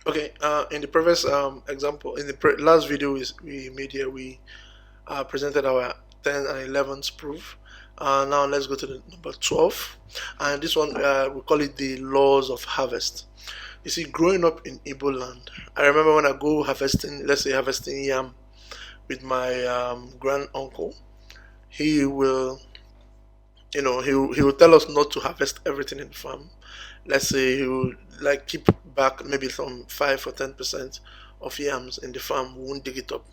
Okay, in the previous example, in the last video we made here, we presented our 10 and 11th proof. Now let's go to the number 12. And this one, we call it the laws of harvest. You see, growing up in Igbo land, I remember when I go harvesting, let's say harvesting yam with my grand uncle, he will, he will tell us not to harvest everything in the farm. Let's say he will like keep back maybe some 5 or 10% of yams in the farm. We won't dig it up.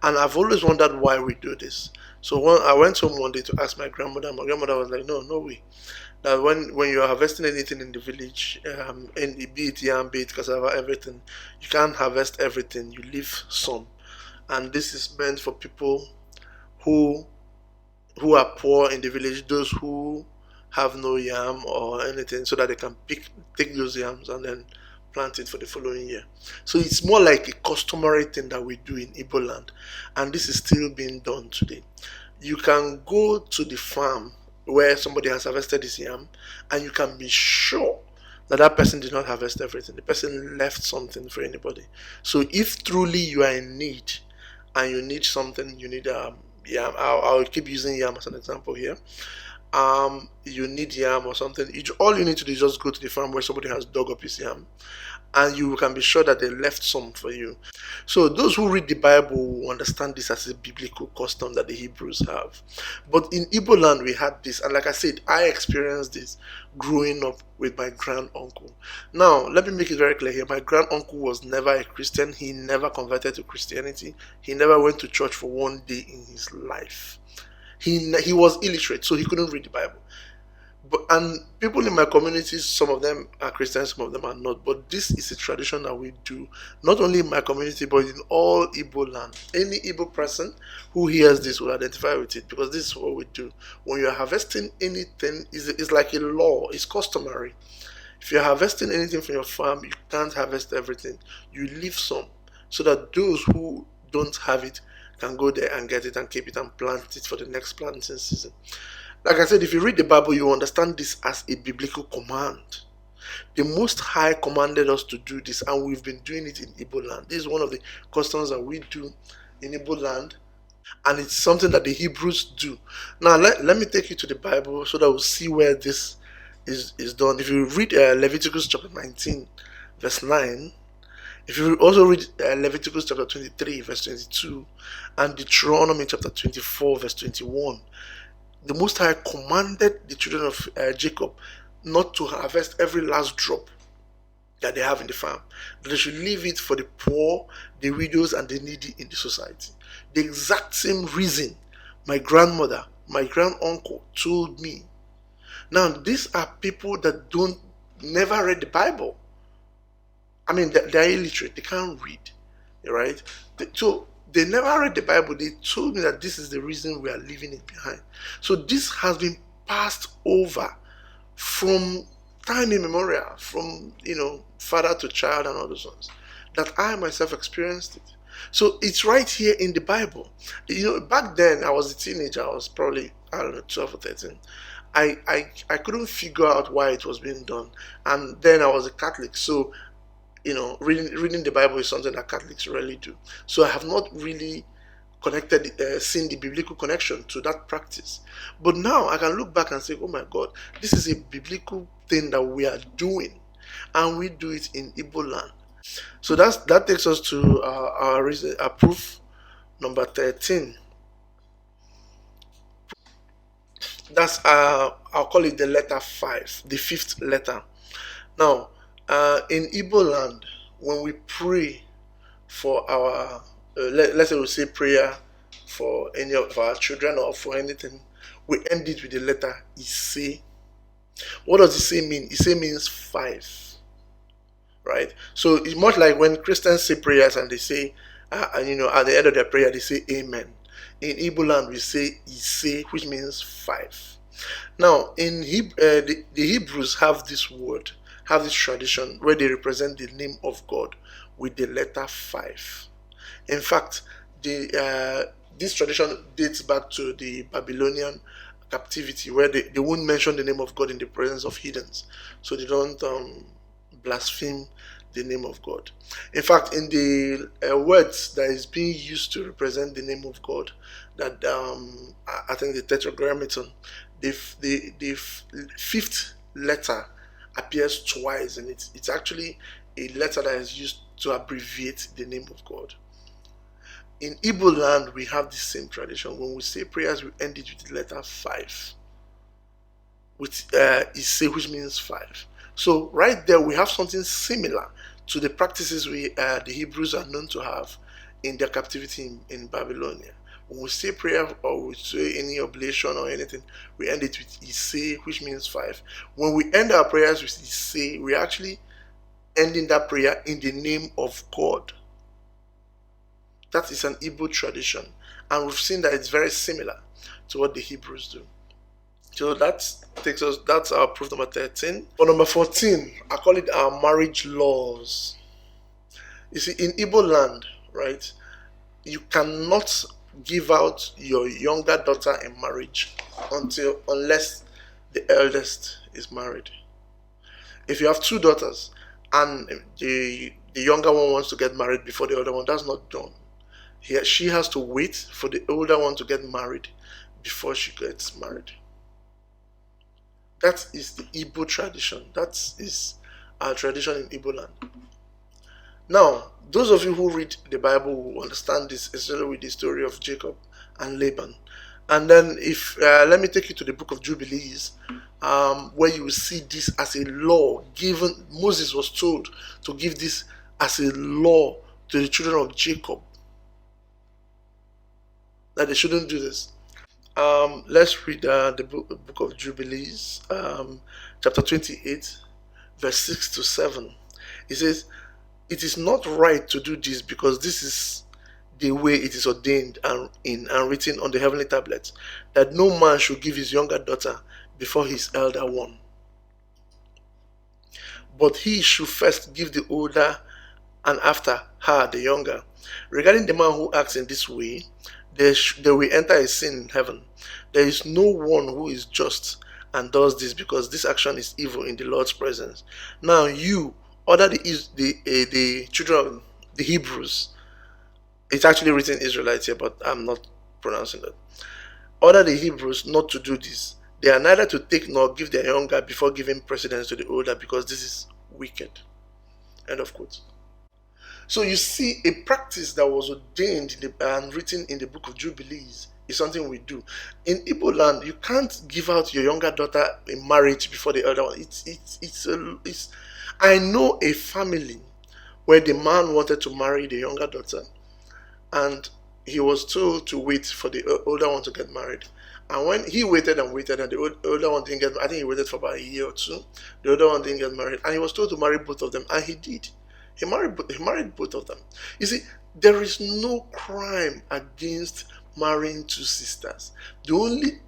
And I've always wondered why we do this. So when I went home one day to ask my grandmother, was like, "No, no way. That when you are harvesting anything in the village, in be it yam, be it cassava, everything, you can't harvest everything. You leave some, and this is meant for people who who are poor in the village, those who have no yam or anything, so that they can take those yams and then plant it for the following year. So it's more like a customary thing that we do in Igbo land, and this is still being done today. You can go to the farm where somebody has harvested this yam, and you can be sure that that person did not harvest everything. The person left something for anybody. So if truly you are in need and you need something, you need yam. I'll keep using yam as an example here. You need yam or something. All you need to do is just go to the farm where somebody has dug up his yam, and you can be sure that they left some for you. So those who read the Bible will understand this as a biblical custom that the Hebrews have. But in Igbo land we had this, and like I said, I experienced this growing up with my grand uncle. Now let me make it very clear here. My grand uncle was never a Christian. He never converted to Christianity. He never went to church for one day in his life. He was illiterate, so he couldn't read the Bible. And people in my community, some of them are Christians, some of them are not. But this is a tradition that we do, not only in my community, but in all Igbo land. Any Igbo person who hears this will identify with it, because this is what we do. When you're harvesting anything, it's like a law, it's customary. If you're harvesting anything from your farm, you can't harvest everything. You leave some, so that those who don't have it can go there and get it and keep it and plant it for the next planting season. Like I said, if you read the Bible, you understand this as a biblical command. The Most High commanded us to do this, and we've been doing it in Igbo land. This is one of the customs that we do in Igbo land, and it's something that the Hebrews do. Now, let me take you to the Bible so that we'll see where this is done. If you read Leviticus chapter 19, verse 9, if you also read Leviticus chapter 23, verse 22, and Deuteronomy chapter 24, verse 21, the Most High commanded the children of Jacob not to harvest every last drop that they have in the farm. That they should leave it for the poor, the widows, and the needy in the society. The exact same reason my grandmother, my grand uncle told me. Now, these are people that never read the Bible. I mean, they're illiterate. They can't read, right? So they never read the Bible. They told me that this is the reason we are leaving it behind. So this has been passed over from time immemorial, from father to child and all those ones. That I myself experienced it. So it's right here in the Bible. Back then I was a teenager. I was probably, I don't know, 12 or 13. I couldn't figure out why it was being done. And then I was a Catholic, so reading the Bible is something that Catholics rarely do. So I have not really seen the biblical connection to that practice. But now I can look back and say, oh my God, this is a biblical thing that we are doing, and we do it in Igbo land. So that takes us to our proof number 13. That's I'll call it the letter 5, the fifth letter. Now, in Igbo land, when we pray for our, let's say we say prayer for any of our children or for anything, we end it with the letter Ise. What does Ise mean? Ise means 5, right? So it's much like when Christians say prayers and they say, at the end of their prayer, they say Amen. In Igbo land, we say Ise, which means 5. Now, in the Hebrews have this word, have this tradition where they represent the name of God with the letter 5. In fact, this tradition dates back to the Babylonian captivity, where they won't mention the name of God in the presence of heathens, so they don't blaspheme the name of God. In fact, in the words that is being used to represent the name of God, that I think the Tetragrammaton, the fifth letter appears twice, and it's actually a letter that is used to abbreviate the name of God. In Igbo land, we have the same tradition. When we say prayers, we end it with the letter 5, with Ise, which means 5. So right there, we have something similar to the practices the Hebrews are known to have in their captivity in Babylonia. When we say prayer or we say any oblation or anything, we end it with Ise, which means 5. When we end our prayers with Ise, we're actually ending that prayer in the name of God. That is an Igbo tradition, and we've seen that it's very similar to what the Hebrews do. So that's our proof number 13. For number 14, I call it our marriage laws. You see, in Igbo land, right, you cannot give out your younger daughter in marriage unless the eldest is married. If you have 2 daughters and the younger one wants to get married before the older one, that's not done. She has to wait for the older one to get married before she gets married. That is the Igbo tradition. That is our tradition in Igbo land. Now, those of you who read the Bible will understand this, especially with the story of Jacob and Laban. And then let me take you to the book of Jubilees, where you will see this as a law given. Moses was told to give this as a law to the children of Jacob, that they shouldn't do this. Let's read the book of Jubilees, chapter 28, verse 6 to 7. It says, "It is not right to do this, because this is the way it is ordained and written on the heavenly tablets, that no man should give his younger daughter before his elder one. But he should first give the older, and after her the younger. Regarding the man who acts in this way, they will enter a sin in heaven. There is no one who is just and does this, because this action is evil in the Lord's presence. Now you order the children of the Hebrews." It's actually written Israelites here, but I'm not pronouncing that. "Order the Hebrews not to do this. They are neither to take nor give their younger before giving precedence to the older, because this is wicked." End of quote. So you see, a practice that was ordained and written in the book of Jubilees is something we do. In Igbo land, you can't give out your younger daughter in marriage before the elder one. I know a family where the man wanted to marry the younger daughter, and he was told to wait for the older one to get married. And when he waited and waited, and the older one didn't get married, I think he waited for about a year or 2, the older one didn't get married, and he was told to marry both of them, and he did. He married both of them. You see, there is no crime against marrying 2 sisters. The only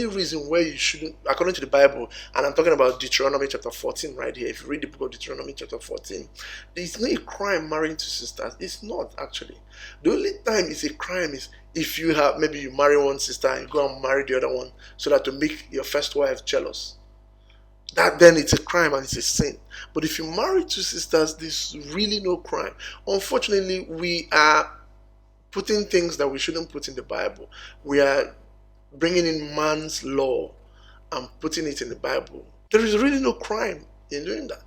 reason where you shouldn't, according to the Bible, and I'm talking about Deuteronomy chapter 14 right here. If you read the book of Deuteronomy chapter 14, it's not a crime marrying 2 sisters. It's not, actually. The only time it's a crime is if you have, maybe you marry one sister and you go and marry the other one so that to make your first wife jealous. That then it's a crime and it's a sin. But if you marry 2 sisters, there's really no crime. Unfortunately, we are putting things that we shouldn't put in the Bible. We are bringing in man's law and putting it in the Bible. There is really no crime in doing that.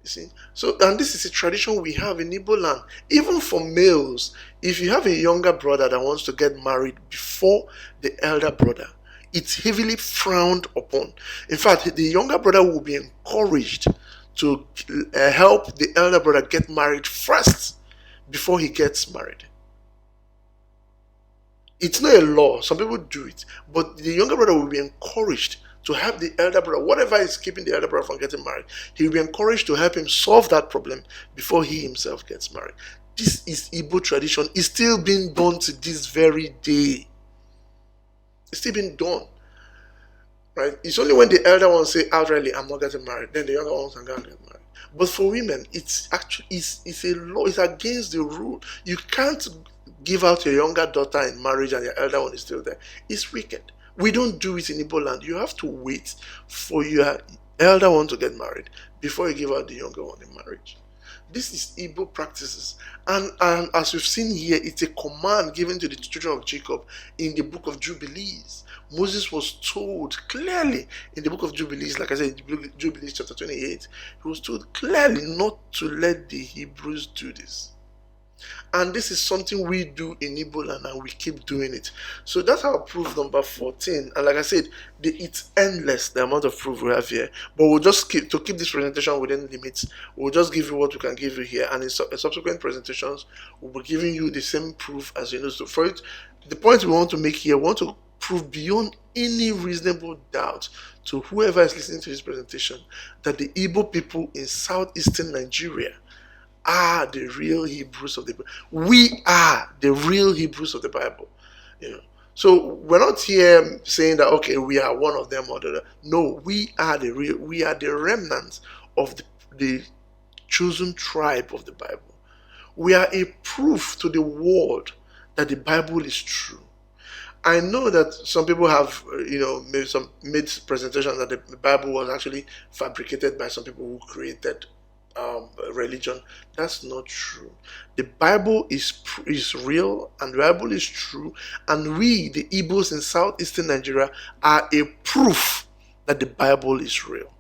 You see? So, and this is a tradition we have in Igbo land. Even for males, if you have a younger brother that wants to get married before the elder brother, it's heavily frowned upon. In fact, the younger brother will be encouraged to help the elder brother get married first before he gets married. It's not a law. Some people do it. But the younger brother will be encouraged to help the elder brother, whatever is keeping the elder brother from getting married, he will be encouraged to help him solve that problem before he himself gets married. This is Igbo tradition. It's still being done to this very day. It's still being done. Right? It's only when the elder ones say outrightly, "I'm not getting married," then the younger ones can go and get married. But for women, it's a law. It's against the rule. You can't give out your younger daughter in marriage and your elder one is still there. It's wicked. We don't do it in Igbo land. You have to wait for your elder one to get married before you give out the younger one in marriage. This is Igbo practices. And as we've seen here, it's a command given to the children of Jacob in the book of Jubilees. Moses was told clearly in the book of Jubilees, like I said, Jubilees chapter 28, he was told clearly not to let the Hebrews do this. And this is something we do in Igbo land, and we keep doing it. So that's our proof number 14. And like I said, it's endless, the amount of proof we have here. But we'll just keep this presentation within limits. We'll just give you what we can give you here. And in subsequent presentations, we'll be giving you the same proof as you know. So for it, the point we want to make here, we want to prove beyond any reasonable doubt to whoever is listening to this presentation that the Igbo people in southeastern Nigeria are the real Hebrews of the Bible. We are the real Hebrews of the Bible. So we're not here saying that okay, we are one of them or the other. No, we are the remnants of the chosen tribe of the Bible. We are a proof to the world that the Bible is true. I know that some people have, made presentations that the Bible was actually fabricated by some people who created religion. That's not true. The Bible is real, and the Bible is true, and we, the Igbos in southeastern Nigeria, are a proof that the Bible is real.